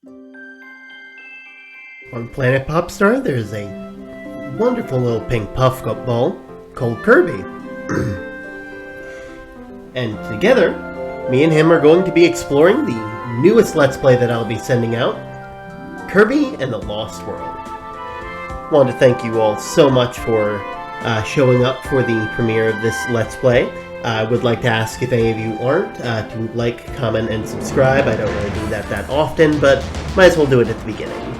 On Planet Popstar, there's a wonderful little pink puffball called Kirby. And together, me and him are going to be exploring the newest Let's Play that I'll be sending out, Kirby and the Lost World. I want to thank you all so much for showing up for the premiere of this Let's Play. I would like to ask if any of you aren't, to like, comment, and subscribe. I don't really do that often, but might as well do it at the beginning.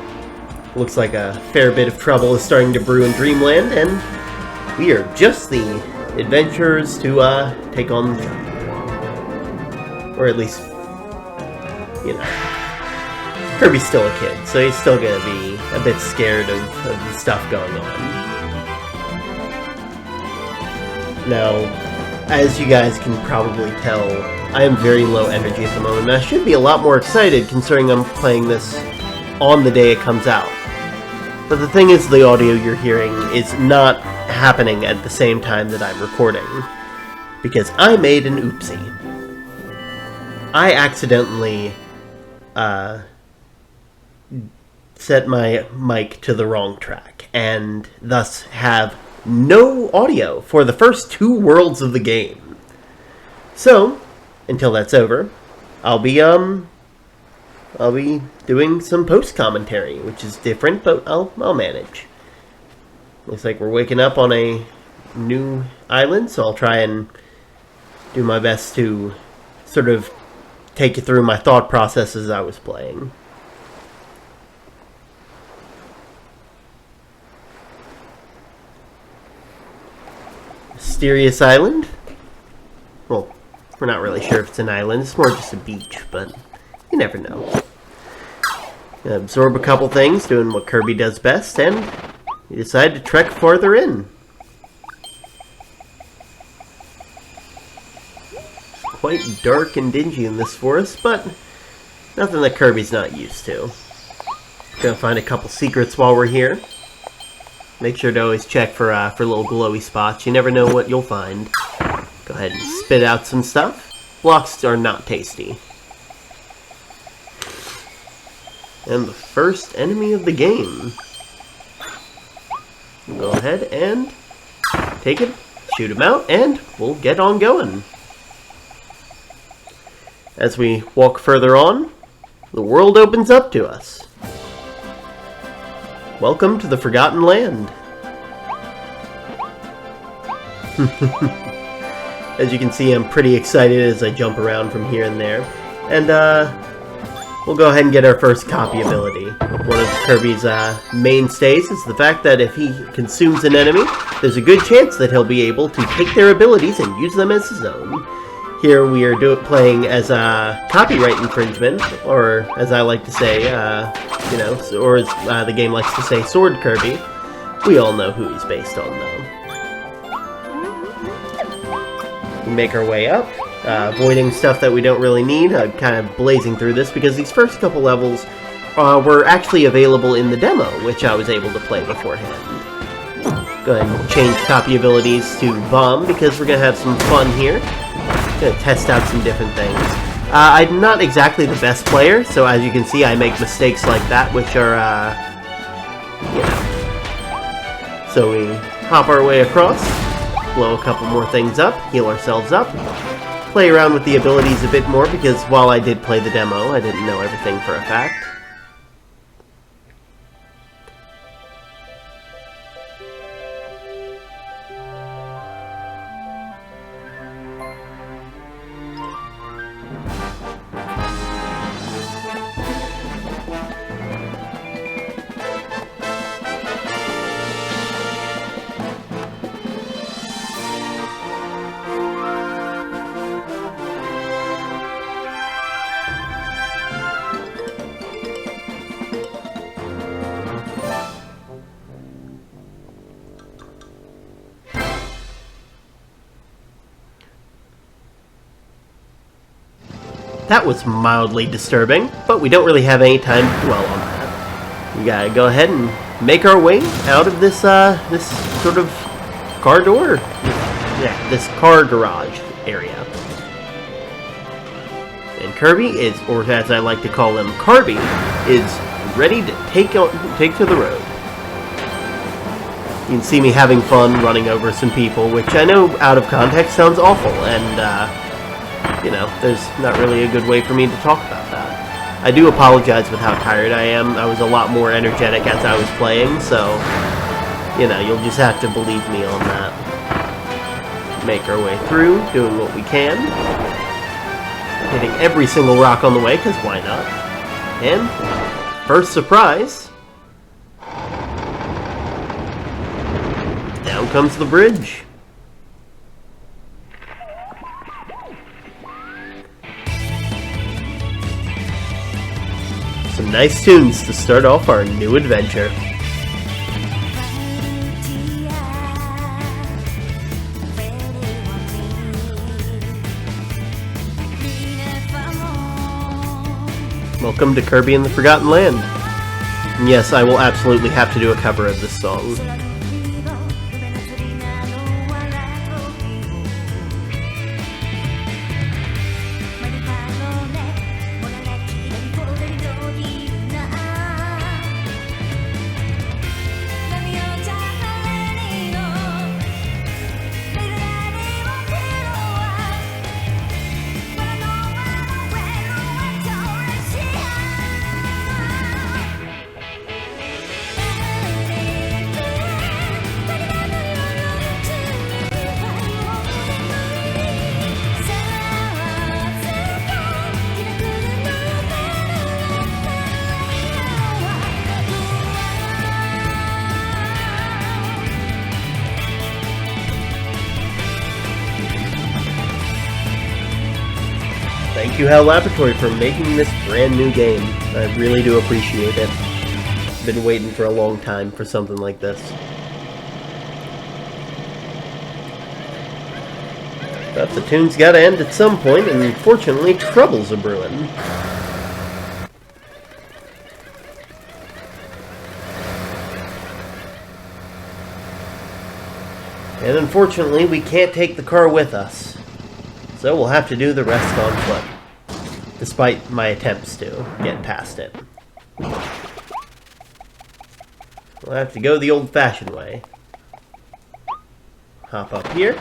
Looks like a fair bit of trouble is starting to brew in Dreamland, and we are just the adventurers to take on the trouble. Or at least, you know, Kirby's still a kid, so he's still gonna be a bit scared of the stuff going on. Now, as you guys can probably tell, I am very low energy at the moment, and I should be a lot more excited considering I'm playing this on the day it comes out. But the thing is, the audio you're hearing is not happening at the same time that I'm recording, because I made an oopsie. I accidentally set my mic to the wrong track, and thus have no audio for the first 2 worlds of the game. So, until that's over, I'll be doing some post-commentary, which is different, but I'll manage. Looks like we're waking up on a new island, so I'll try and do my best to sort of take you through my thought process as I was playing. Mysterious island? Well, we're not really sure if it's an island. It's more just a beach, but you never know. Absorb a couple things, doing what Kirby does best, and you decide to trek farther in. It's quite dark and dingy in this forest, but nothing that Kirby's not used to. Gonna find a couple secrets while we're here. Make sure to always check for little glowy spots. You never know what you'll find. Go ahead and spit out some stuff. Blocks are not tasty. And the first enemy of the game. Go ahead and take it, shoot him out, and we'll get on going. As we walk further on, the world opens up to us. Welcome to the Forgotten Land. As you can see, I'm pretty excited as I jump around from here and there. And, we'll go ahead and get our first copy ability. One of Kirby's mainstays is the fact that if he consumes an enemy, there's a good chance that he'll be able to take their abilities and use them as his own. Here we are playing as a copyright infringement, or as I like to say, you know, or as the game likes to say, Sword Kirby. We all know who he's based on, though. We make our way up. Avoiding stuff that we don't really need, kind of blazing through this, because these first couple levels were actually available in the demo, which I was able to play beforehand. Go ahead and change copy abilities to Bomb, because we're going to have some fun here. Going to test out some different things. I'm not exactly the best player, so as you can see, I make mistakes like that, which are, you know. So we hop our way across, blow a couple more things up, heal ourselves up. Play around with the abilities a bit more, because while I did play the demo, I didn't know everything for a fact. That was mildly disturbing, but we don't really have any time to dwell on that. We gotta go ahead and make our way out of this, this sort of car door. Yeah, this car garage area. And Kirby is, or as I like to call him, Kirby, is ready to take to the road. You can see me having fun running over some people, which I know out of context sounds awful, and, you know, there's not really a good way for me to talk about that. I do apologize with how tired I am. I was a lot more energetic as I was playing, so, you know, you'll just have to believe me on that. Make our way through, doing what we can. Hitting every single rock on the way, because why not? And, first surprise... down comes the bridge. Some nice tunes to start off our new adventure. Welcome to Kirby and the Forgotten Land. And yes, I will absolutely have to do a cover of this song. Thank you, HAL Laboratory, for making this brand new game. I really do appreciate it. Been waiting for a long time for something like this. But the tune's gotta end at some point, and unfortunately, trouble's a brewing. And unfortunately, we can't take the car with us. So we'll have to do the rest on foot. Despite my attempts to get past it. We'll have to go the old-fashioned way. Hop up here.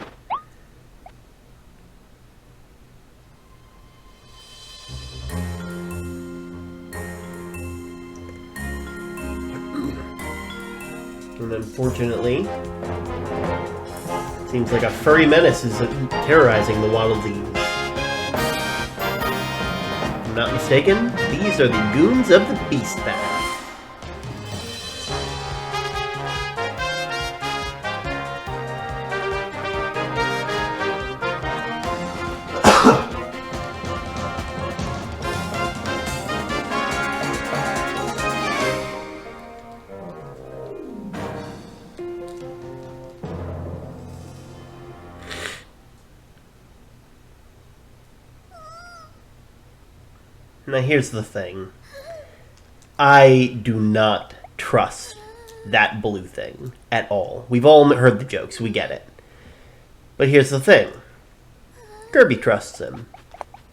And unfortunately, seems like a furry menace is terrorizing the Waddle Dees. If I'm not mistaken, these are the goons of the Beast Path. Now here's the thing. I do not trust that blue thing at all. We've all heard the jokes, we get it. But here's the thing. Kirby trusts him.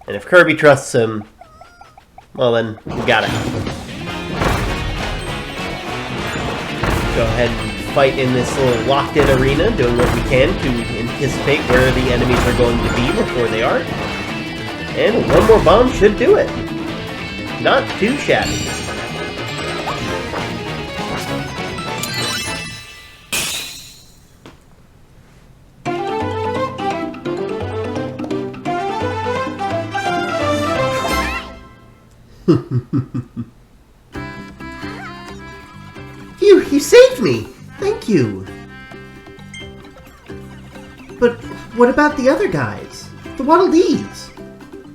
And if Kirby trusts him, well then, we gotta help him. Go ahead and fight in this little locked-in arena, doing what we can to anticipate where the enemies are going to be before they are. And one more bomb should do it. Not too shabby. You saved me! Thank you! But what about the other guys? The Waddle Dees?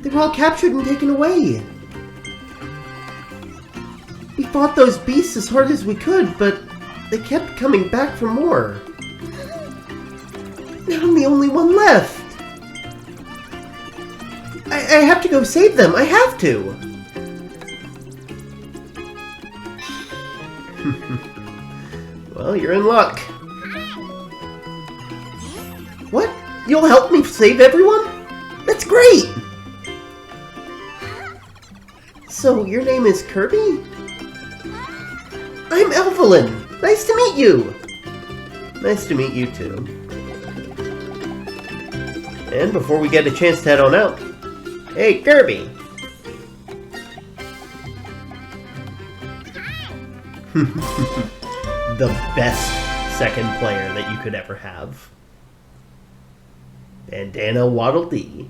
They were all captured and taken away. We fought those beasts as hard as we could, but they kept coming back for more. Now I'm the only one left. I have to go save them. I have to. Well, you're in luck. What? You'll help me save everyone? That's great! So, your name is Kirby? I'm Evelyn! Nice to meet you! Nice to meet you too. And before we get a chance to head on out, hey Kirby! The best second player that you could ever have. Bandana Waddle Dee.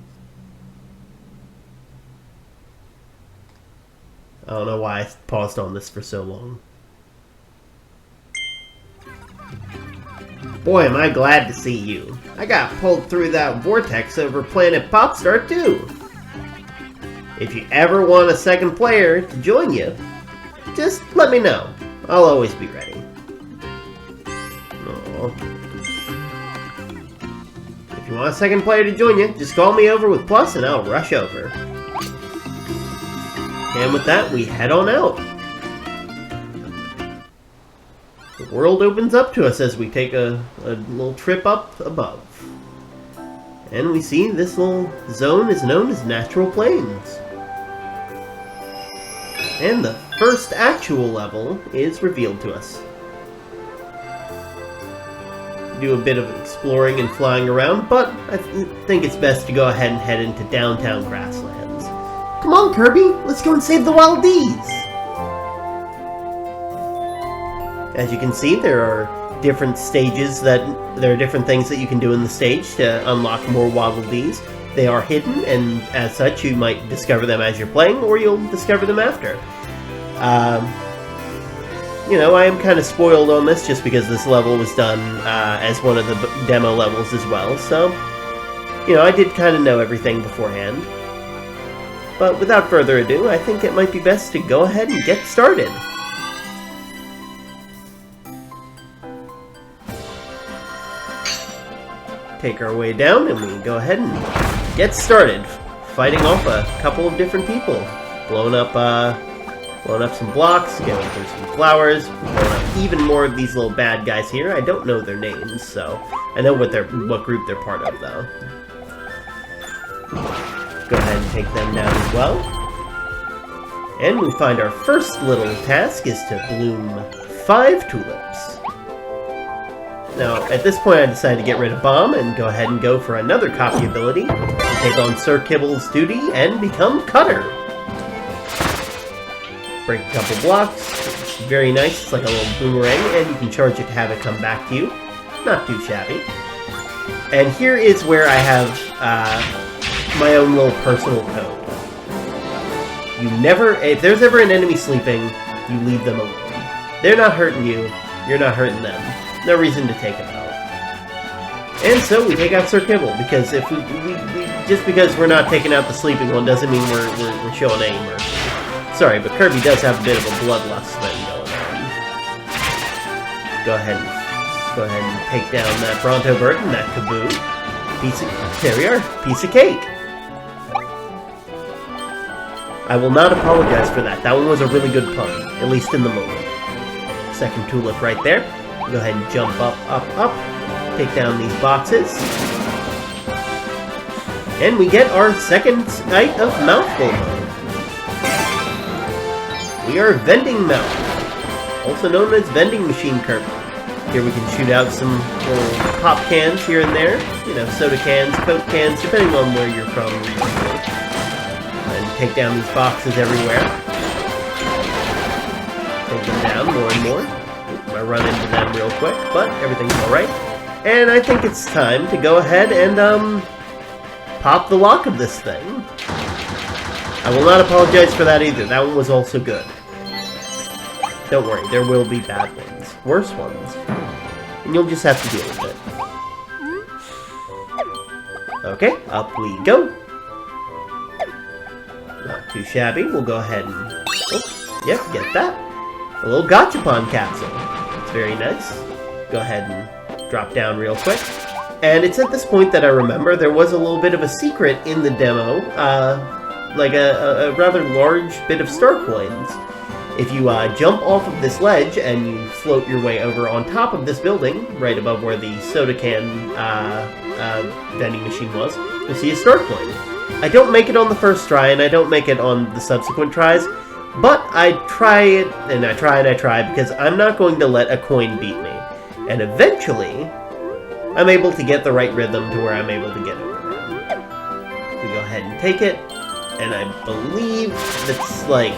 I don't know why I paused on this for so long. Boy, am I glad to see you. I got pulled through that vortex over Planet Popstar, too. If you ever want a second player to join you, just let me know. I'll always be ready. Aww. If you want a second player to join you, just call me over with Plus and I'll rush over. And with that, we head on out. The world opens up to us as we take a little trip up above. And we see this little zone is known as Natural Plains. And the first actual level is revealed to us. Do a bit of exploring and flying around, but I think it's best to go ahead and head into downtown Grasslands. Come on, Kirby! Let's go and save the Wild D's! As you can see, there are different stages there are different things that you can do in the stage to unlock more Waddle Dees. They are hidden, and as such, you might discover them as you're playing, or you'll discover them after. You know, I am kind of spoiled on this just because this level was done as one of the demo levels as well, so, you know, I did kind of know everything beforehand. But without further ado, I think it might be best to go ahead and get started. Take our way down, and we go ahead and get started, fighting off a couple of different people, blowing up some blocks, going through some flowers, blowing up even more of these little bad guys here. I don't know their names, so I know what group they're part of, though. Go ahead and take them down as well. And we find our first little task is to bloom 5 tulips. Now, at this point I decided to get rid of Bomb and go ahead and go for another copy ability, take on Sir Kibble's duty, and become Cutter. Break a couple blocks, it's very nice, it's like a little boomerang, and you can charge it to have it come back to you. Not too shabby. And here is where I have my own little personal code. You never, if there's ever an enemy sleeping, you leave them alone. They're not hurting you, you're not hurting them. No reason to take them out. And so we take out Sir Kibble, because if we just because we're not taking out the sleeping one doesn't mean we're showing any mercy. Sorry, but Kirby does have a bit of a bloodlust thing going on. Go ahead and take down that Bronto bird and that Kaboo. There we are, piece of cake. I will not apologize for that. That one was a really good pun, at least in the moment. Second tulip right there. Go ahead and jump up, up, up. Take down these boxes. And we get our second night of Mouthful mode. We are Vending Mouth, also known as Vending Machine Kirby. Here we can shoot out some little pop cans here and there. You know, soda cans, Coke cans, depending on where you're from. And take down these boxes everywhere. Take them down more and more. I run into them real quick, but everything's alright. And I think it's time to go ahead and, pop the lock of this thing. I will not apologize for that either. That one was also good. Don't worry, there will be bad ones. Worse ones. And you'll just have to deal with it. Okay, up we go. Not too shabby. We'll go ahead and... Oh, yep, get that. A little Gachapon capsule. It's very nice. Go ahead and drop down real quick. And it's at this point that I remember there was a little bit of a secret in the demo, like a rather large bit of star coins. If you jump off of this ledge and you float your way over on top of this building, right above where the soda can vending machine was, you'll see a star coin. I don't make it on the first try, and I don't make it on the subsequent tries, But I try it, and I try and I try, because I'm not going to let a coin beat me. And eventually, I'm able to get the right rhythm to where I'm able to get over it. We go ahead and take it, and I believe it's like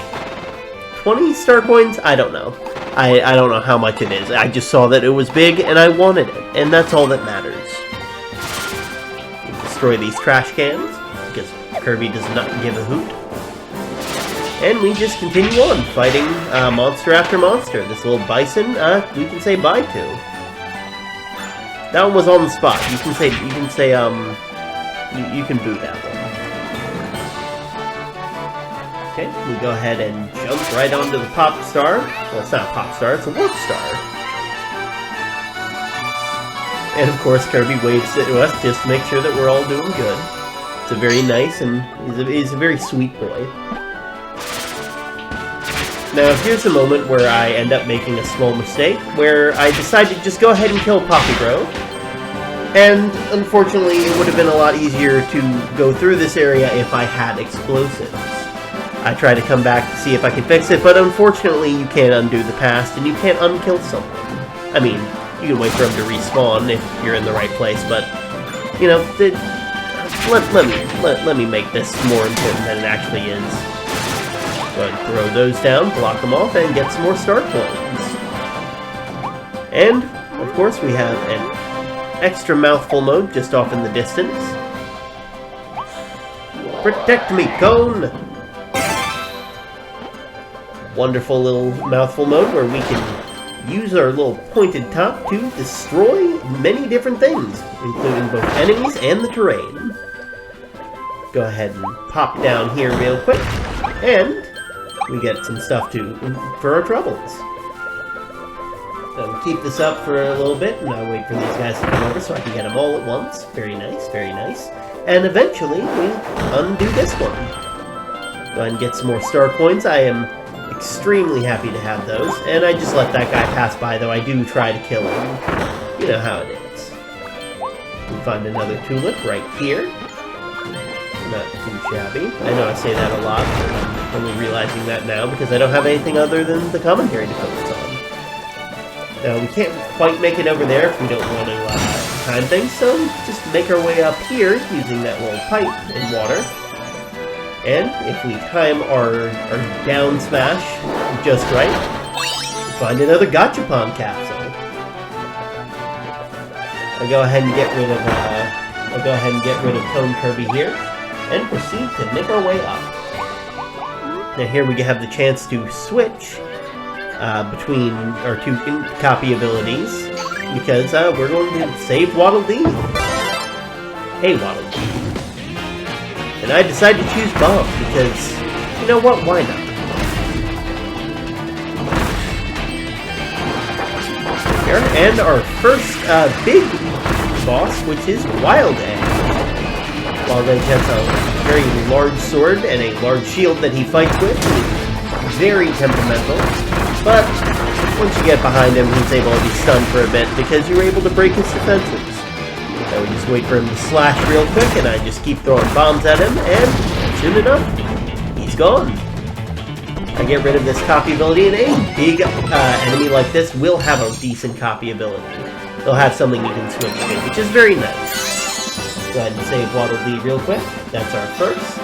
20 star coins? I don't know. I don't know how much it is. I just saw that it was big, and I wanted it, and that's all that matters. We destroy these trash cans, because Kirby does not give a hoot. And we just continue on, fighting monster after monster. This little bison, we can say bye to. That one was on the spot. You can boo that one. Okay, we go ahead and jump right onto the Popstar. Well, it's not a Popstar, it's a Warp Star. And of course, Kirby waves to us just to make sure that we're all doing good. It's a very nice and he's a very sweet boy. Now, here's a moment where I end up making a small mistake, where I decide to just go ahead and kill Poppy Bro. And, unfortunately, it would have been a lot easier to go through this area if I had explosives. I try to come back to see if I can fix it, but unfortunately you can't undo the past, and you can't unkill someone. I mean, you can wait for him to respawn if you're in the right place, but, you know, let me make this more important than it actually is. Go ahead and throw those down, block them off, and get some more star coins. And, of course, we have an extra mouthful mode just off in the distance. Protect me, Cone! Wonderful little mouthful mode where we can use our little pointed top to destroy many different things, including both enemies and the terrain. Go ahead and pop down here real quick, and we get some stuff for our troubles. So we'll keep this up for a little bit, and I'll wait for these guys to come over so I can get them all at once. Very nice, very nice. And eventually, we undo this one. Go ahead and get some more star coins. I am extremely happy to have those, and I just let that guy pass by, though I do try to kill him. You know how it is. We find another tulip right here. Not too shabby. I know I say that a lot, but I'm only realizing that now because I don't have anything other than the commentary to focus on. Now, we can't quite make it over there if we don't want to time things, so just make our way up here using that little pipe and water. And if we time our down smash just right, we find another Gachapon capsule. I'll go ahead and get rid of Cone Kirby here, and proceed to make our way up. Now here we have the chance to switch between our two copy abilities, because we're going to save Waddle Dee. Hey, Waddle Dee. And I decided to choose Bomb, because, you know what, why not? Here, and our first big boss, which is Wild Edge. Wild Edge has a very large sword and a large shield that he fights with. He's very temperamental, but once you get behind him, he's able to be stunned for a bit, because you're able to break his defenses. So we just wait for him to slash real quick, and I just keep throwing bombs at him, and soon enough, he's gone. I get rid of this copy ability, and a big enemy like this will have a decent copy ability. They'll have something you can switch to, which is very nice. Go ahead and save Waddle Dee real quick. That's our first.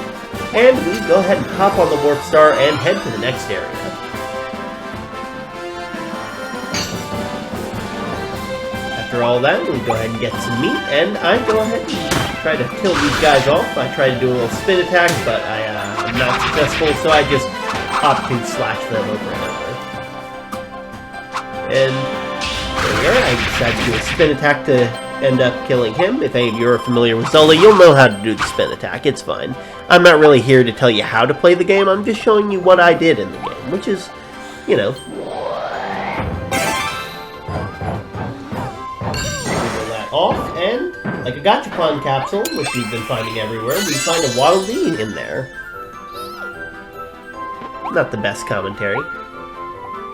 And we go ahead and hop on the Warp Star and head to the next area. After all that, we go ahead and get some meat, and I go ahead and try to kill these guys off. I try to do a little spin attack, but I'm not successful, so I just opt to slash them over and over. And there we are. I decided to do a spin attack to end up killing him. If any of you are familiar with Zelda, you'll know how to do the spin attack. It's fine. I'm not really here to tell you how to play the game. I'm just showing you what I did in the game, which is, you know, off, and like a Gachapon capsule, which we've been finding everywhere, we find a Waddle Dee in there. Not the best commentary.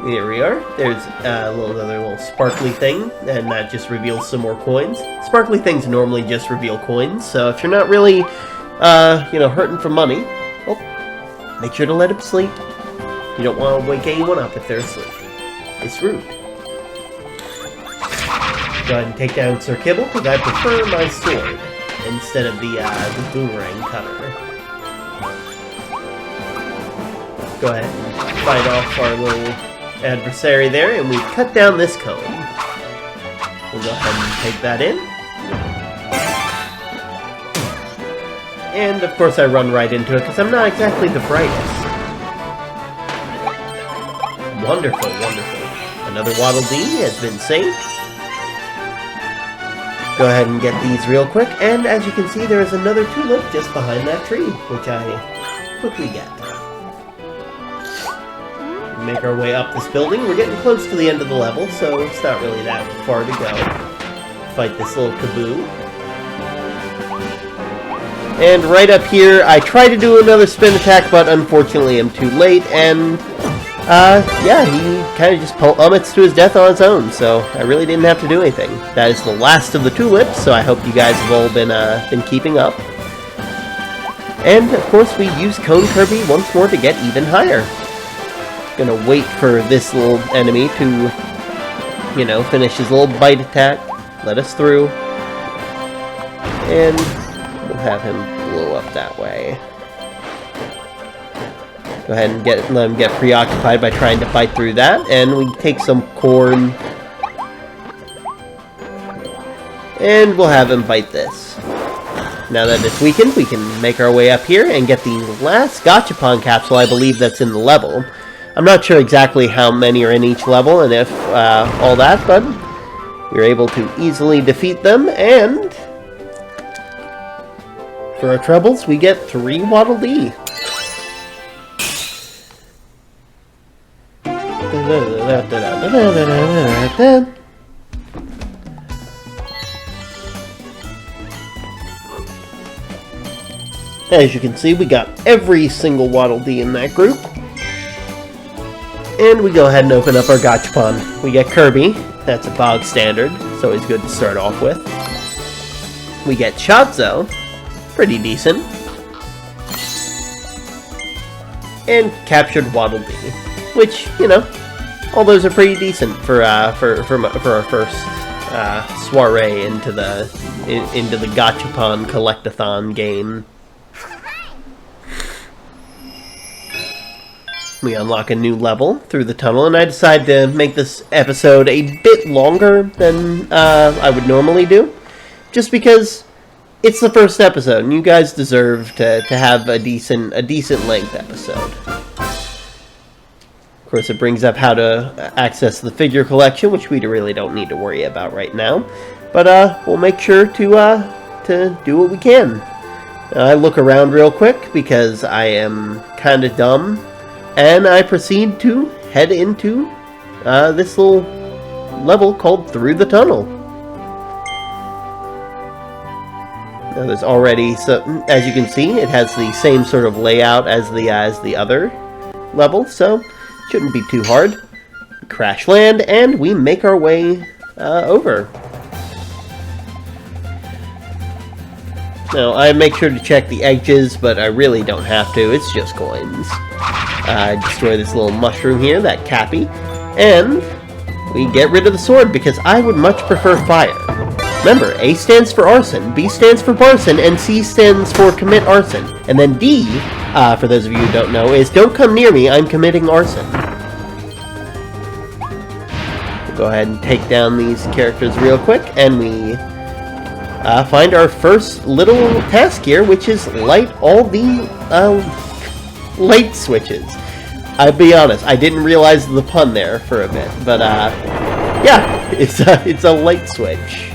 Here we are. There's another little sparkly thing, and that just reveals some more coins. Sparkly things normally just reveal coins, so if you're not really, you know, hurting for money, well, make sure to let him sleep. You don't want to wake anyone up if they're asleep. It's rude. Go ahead and take down Sir Kibble, because I prefer my sword instead of the boomerang cutter. Go ahead and fight off our little adversary there, and we cut down this cone. We'll go ahead and take that in. And of course I run right into it, because I'm not exactly the brightest. Wonderful, wonderful. Another Waddle Dee has been saved. Go ahead and get these real quick, and as you can see, there is another tulip just behind that tree, which I quickly get. We make our way up this building. We're getting close to the end of the level, so it's not really that far to go. Fight this little Kaboo. And right up here, I try to do another spin attack, but unfortunately I'm too late, and yeah, he kind of just plummets to his death on his own, so I really didn't have to do anything. That is the last of the tulips, so I hope you guys have all been keeping up. And, of course, we use Cone Kirby once more to get even higher. Gonna wait for this little enemy to, you know, finish his little bite attack, let us through, and we'll have him blow up that way. Go ahead and let him get preoccupied by trying to fight through that, and we take some corn, and we'll have him bite this. Now that it's weakened, we can make our way up here and get the last Gachapon capsule, I believe, that's in the level. I'm not sure exactly how many are in each level and if all that, but we're able to easily defeat them, and for our troubles, we get 3 Waddle Dee. As you can see, we got every single Waddle Dee in that group. And we go ahead and open up our Gachapon. We get Kirby. That's a bog standard. It's always good to start off with. We get Shatzo. Pretty decent. And captured Waddle Dee. Which, you know, all those are pretty decent for our first soiree into the Gachapon Collectathon game. We unlock a new level through the tunnel, and I decided to make this episode a bit longer than I would normally do, just because it's the first episode, and you guys deserve to have a decent length episode. Of course, it brings up how to access the figure collection, which we really don't need to worry about right now, but we'll make sure to do what we can. I look around real quick because I am kind of dumb. And I proceed to head into this little level called Through the Tunnel. Now there's already, so as you can see, it has the same sort of layout as the other level, so it shouldn't be too hard. We crash land, and we make our way over. Now, I make sure to check the edges, but I really don't have to. It's just coins. Destroy this little mushroom here, that Cappy, and we get rid of the sword because I would much prefer fire. Remember, A stands for arson, B stands for barson, and C stands for commit arson. And then D, for those of you who don't know, is don't come near me, I'm committing arson. We'll go ahead and take down these characters real quick, and we find our first little task here, which is light all the light switches. I'll be honest, I didn't realize the pun there for a bit, but yeah, it's a light switch.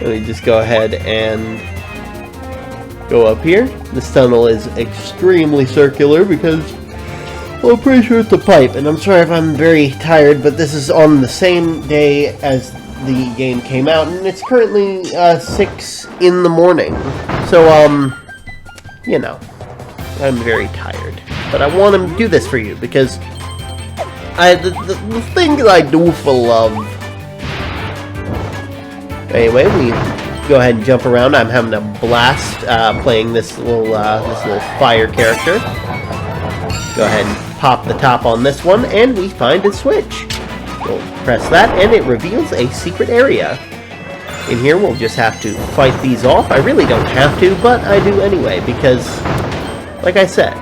Let me just go ahead and go up here. This tunnel is extremely circular because, well, I'm pretty sure it's a pipe, and I'm sorry if I'm very tired, but this is on the same day as the game came out, and it's currently 6 in the morning. So, you know, I'm very tired. But I want to do this for you, because the thing that I do for love. Anyway, we go ahead and jump around. I'm having a blast playing this little fire character. Go ahead and pop the top on this one, and we find a switch. We'll press that, and it reveals a secret area. In here, we'll just have to fight these off. I really don't have to, but I do anyway, because, like I said,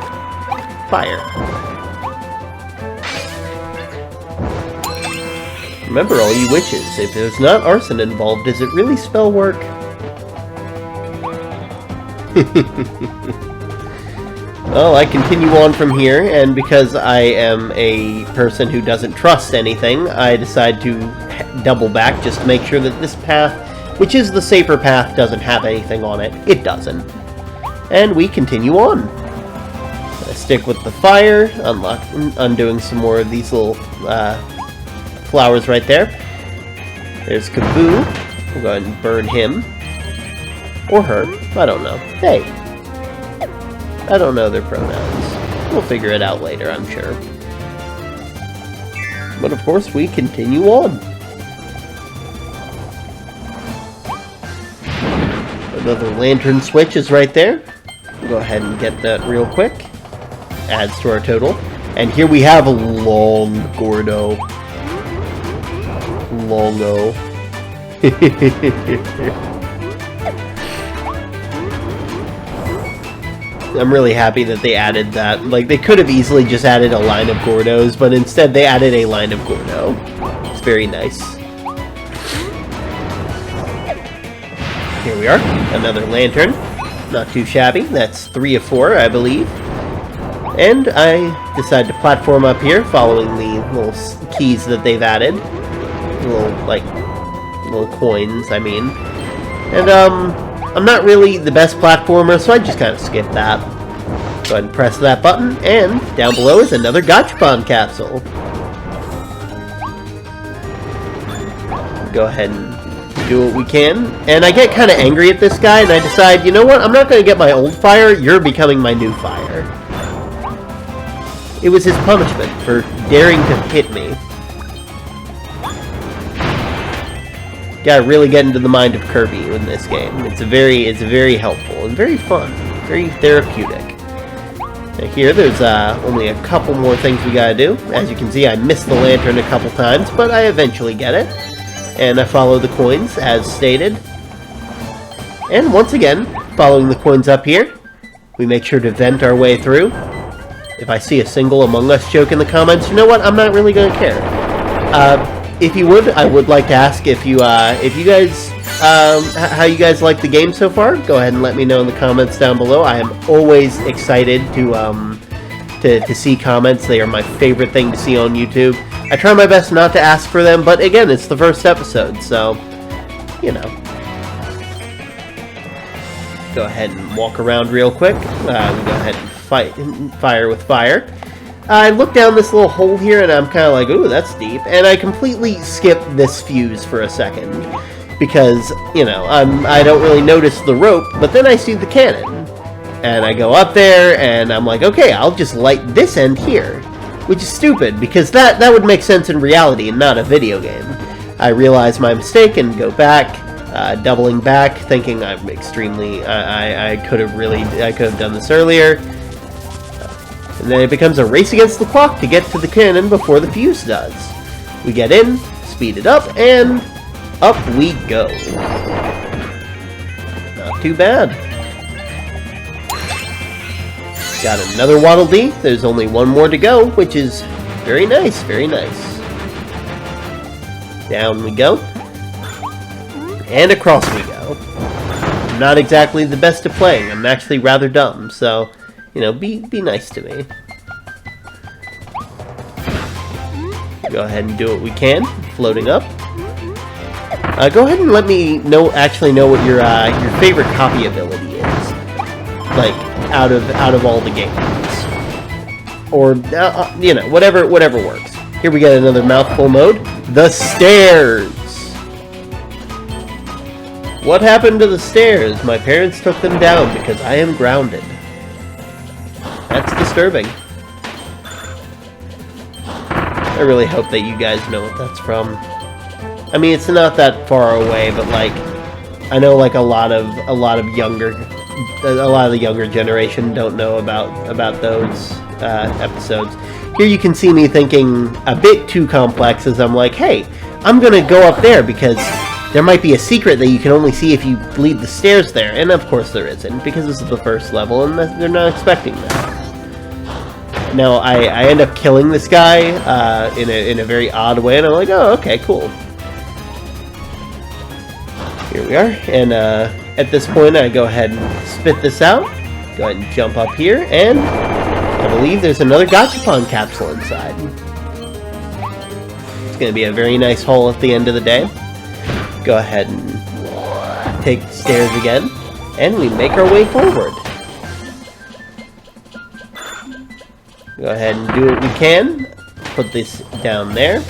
fire. Remember, all you witches, if there's not arson involved, does it really spell work? Well, I continue on from here, and because I am a person who doesn't trust anything, I decide to double back just to make sure that this path, which is the safer path, doesn't have anything on it. It doesn't. And we continue on. I stick with the fire, undoing some more of these little flowers right there. There's Kaboo. We'll go ahead and burn him. Or her. I don't know. Hey. I don't know their pronouns. We'll figure it out later, I'm sure. But of course, we continue on. Another lantern switch is right there. We'll go ahead and get that real quick. Adds to our total. And here we have a long Gordo. Longo. I'm really happy that they added that. Like, they could have easily just added a line of Gordos, but instead they added a line of Gordo. It's very nice. Here we are. Another lantern. Not too shabby. That's 3 of 4, I believe. And I decide to platform up here, following the little keys that they've added. Little coins, I mean. And, I'm not really the best platformer, so I just kind of skip that. Go ahead and press that button, and down below is another Gachapon capsule. Go ahead and do what we can. And I get kind of angry at this guy, and I decide, you know what, I'm not going to get my old fire, you're becoming my new fire. It was his punishment for daring to hit me. Gotta really get into the mind of Kirby in this game. It's very helpful and very fun, very therapeutic. Now here, there's only a couple more things we gotta do. As you can see, I missed the lantern a couple times, but I eventually get it. And I follow the coins, as stated. And once again, following the coins up here, we make sure to vent our way through. If I see a single Among Us joke in the comments, you know what? I'm not really gonna care. If you would, I would like to ask if you guys, how you guys like the game so far. Go ahead and let me know in the comments down below. I am always excited to see comments. They are my favorite thing to see on YouTube. I try my best not to ask for them, but again, it's the first episode, so, you know. Go ahead and walk around real quick. We go ahead and fire with fire. I look down this little hole here, and I'm kind of like, ooh, that's deep. And I completely skip this fuse for a second. Because, you know, I don't really notice the rope, but then I see the cannon. And I go up there, and I'm like, okay, I'll just light this end here. Which is stupid, because that would make sense in reality and not a video game. I realize my mistake and go back, doubling back, thinking I'm extremely... I could have done this earlier. And then it becomes a race against the clock to get to the cannon before the fuse does. We get in, speed it up, and up we go. Not too bad. Got another Waddle Dee. There's only one more to go, which is very nice, very nice. Down we go. And across we go. I'm not exactly the best at playing. I'm actually rather dumb, so... You know, be nice to me. Go ahead and do what we can. Floating up. Go ahead and let me actually know what your favorite copy ability is. Like, out of all the games. Or, you know, whatever works. Here we get another mouthful mode. The stairs! What happened to the stairs? My parents took them down because I am grounded. That's disturbing. I really hope that you guys know what that's from. I mean, it's not that far away, but like, I know like a lot of younger a lot of the younger generation don't know about those episodes. Here you can see me thinking a bit too complex as I'm like, hey, I'm gonna go up there because there might be a secret that you can only see if you leave the stairs there. And of course there isn't, because this is the first level and they're not expecting that. Now I end up killing this guy in a very odd way, and I'm like, oh, okay, cool. Here we are, and at this point I go ahead and spit this out. Go ahead and jump up here, and I believe there's another Gachapon capsule inside. It's going to be a very nice haul at the end of the day. Go ahead and take the stairs again, and we make our way forward. Go ahead and do what we can. Put this down there.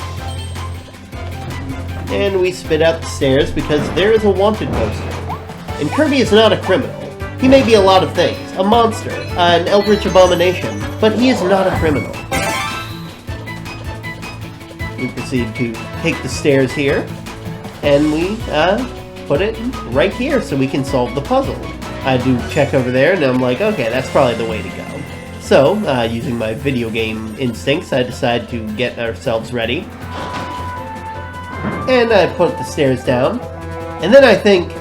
And we spit out the stairs because there is a wanted poster. And Kirby is not a criminal. He may be a lot of things. A monster, an eldritch abomination, but he is not a criminal. We proceed to take the stairs here, and we put it right here so we can solve the puzzle. I do check over there, and I'm like, okay, that's probably the way to go. So, using my video game instincts, I decide to get ourselves ready. And I put the stairs down, and then I think,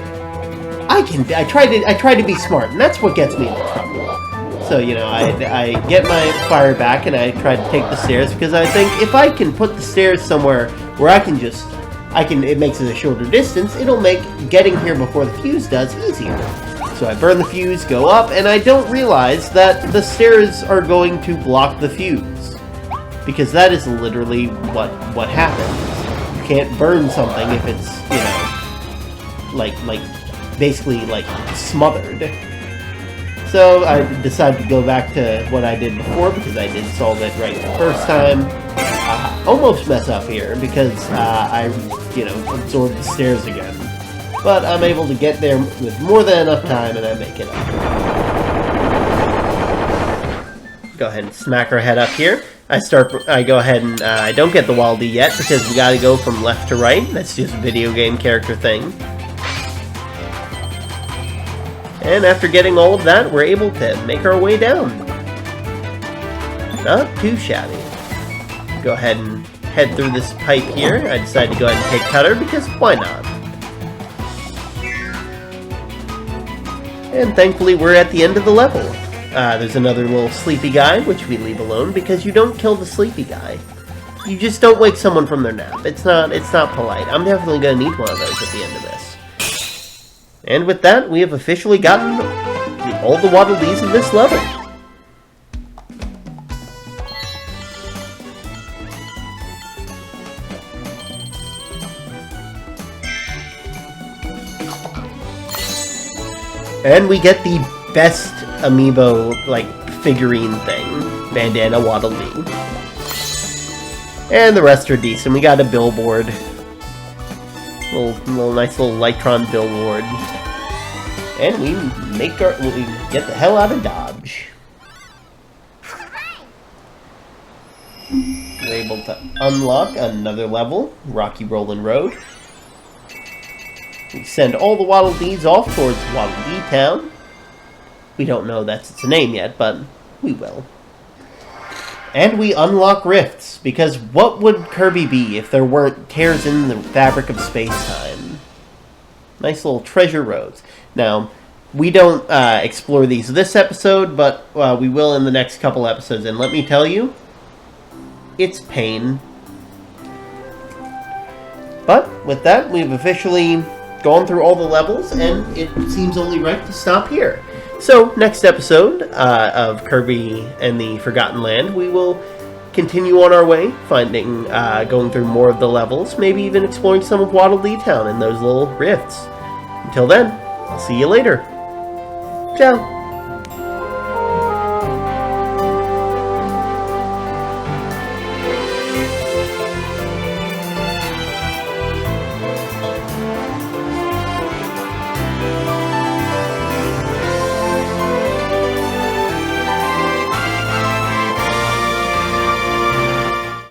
I try to be smart, and that's what gets me into trouble. So, you know, I get my fire back, and I try to take the stairs, because I think if I can put the stairs somewhere where it makes it a shorter distance, it'll make getting here before the fuse does easier. So I burn the fuse, go up, and I don't realize that the stairs are going to block the fuse. Because that is literally what happens. You can't burn something if it's, you know, basically smothered. So I decided to go back to what I did before, because I did solve it right the first time. Almost mess up here, because I, you know, absorbed the stairs again. But I'm able to get there with more than enough time, and I make it up. Go ahead and smack our head up here. I go ahead and I don't get the Waddle yet, because we gotta go from left to right. That's just a video game character thing. And after getting all of that, we're able to make our way down. Not too shabby. Go ahead and head through this pipe here. I decided to go ahead and take Cutter, because why not? And thankfully we're at the end of the level. There's another little sleepy guy, which we leave alone, because you don't kill the sleepy guy. You just don't wake someone from their nap. It's not polite. I'm definitely going to need one of those at the end of this. And with that, we have officially gotten all the Waddle Dees in this level. And we get the best amiibo, figurine thing. Bandana Waddle Dee. And the rest are decent. We got a billboard. Nice little Lytron billboard. And we get the hell out of Dodge. We're able to unlock another level, Rocky Rollin' Road. We send all the Waddle Dees off towards Waddle Dee Town. We don't know that's its name yet, but we will. And we unlock rifts, because what would Kirby be if there weren't tears in the fabric of space-time? Nice little treasure roads. Now, we don't explore these this episode, but we will in the next couple episodes, and let me tell you, it's pain. But with that, we've officially gone through all the levels, and it seems only right to stop here. So, next episode of Kirby and the Forgotten Land, we will continue on our way, going through more of the levels, maybe even exploring some of Waddle Dee Town and those little rifts. Until then, I'll see you later. Ciao!